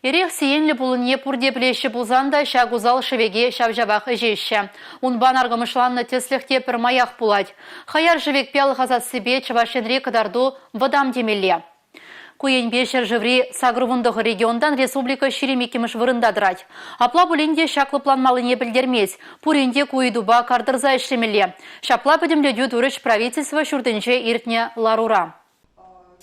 Ерех сиенлі бұлыне пұрде білеші бұлзанда шағузал шывеге шавжабақ жеші. Унбан арғымышланны тесліхте пір маяқ бұлад. Хаяр живек пел ғазат себе чавашенре кадарду вадам демеле. Куенбе шержеври сагрувындығы региондан республика шеремекеміш вырындадырать. Апла бүленде шақлы планмалыне білдермес. Пуренде куидуба кардырза ішлемеле. Шапла бідімлі дұрыш правительства шүрдінже иртне ларура.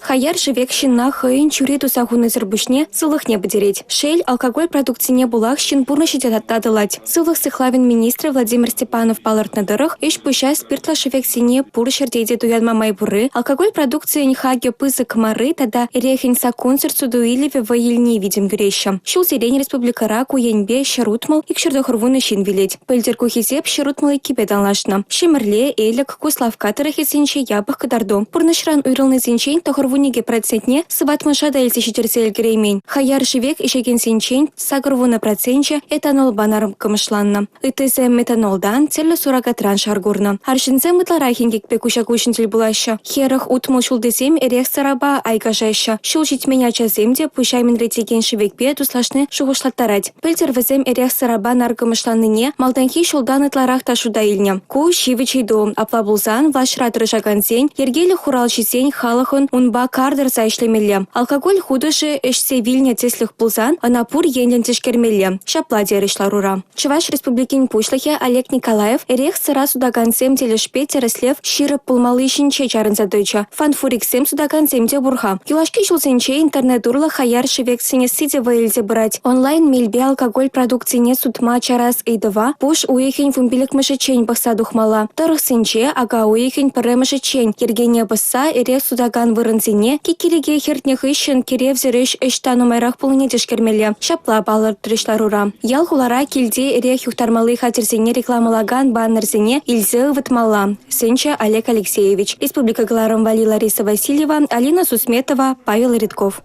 Хаяр живек щинна хыйын чуре тусахуны зырбышне сылых не бедереть. Шель алкоголь продукцине булах щин пурны щитаттадылать. Сылых сыхлавин министр Владимир Степанов палырт надырых, иш пыща спиртла шевек сине пур шердейде туянма майбуры, алкоголь продукция нихаге пызы кмары, тада рехин са концерт судуилеве воильне видим греща. Шул сирень республикара куенбе щарутмал и кшердохурвуны щин вилеть. Пельдерку хизеп щарутмал и кипеданлашна. Шимерле, элек, куславкатырых и синче ябах кадарду. Пурнышран уйрылны синчень тохурвуниге процентне сыват мышада эльсищетерсель греймень. Хаяр живек ишеген синчень сагрвуна процентче этанол банарым камышланна. ИТЗ метанолдан целле сурагатран шаргурна. Аршинзе мытларахингек пекуща кушинтель булаща. Херах утмыл шулдесем эрех сараба айгажаща. Шул житменя чаземде пущаймен ретеген живекпе туслашны шугушлаттарать. Пельтер везем эрех сараба наркамышланныне малданхи шулдан ытларах ташуда илня. Ку шивичейду аплабулзан влашратыры жагансень ергелі хуралчисень халахын унба кардыр зайшлемелле. Алкоголь худышы эшсе вильня теслых пулзан анапур енлен тишкермелле. Шапла дерешларура. Чуваш республикин пушлахе Олег Николаев эрех сыра судагансем телешпе тереслев ширып пулмалы шинче чарын задойча. Фанфуриксем судагансемде бурха. Юлашки шулсенче интернет урла хаяр шевек синесиде ваильзе брать. Онлайн мельбе алкоголь продукцине судма чарас эйдова пуш уехень фумбилек мышечень бахса духмала. Тарых сенче ага уехень пыре мышечень. Ергене баса эрех судаган вырынсене кикиреге хертнех ищен киревзереш эштану майрах пулыне тишкермеле. Шапла балыр тришларура. Ял хулара килде эрех юхтармалы хатерсене рекламалаган баннерсене илзе вытмала. Сенче Олег Алексеевич. Республика Галарам Вали Лариса Васильева, Алина Сусметова, Павел Редков.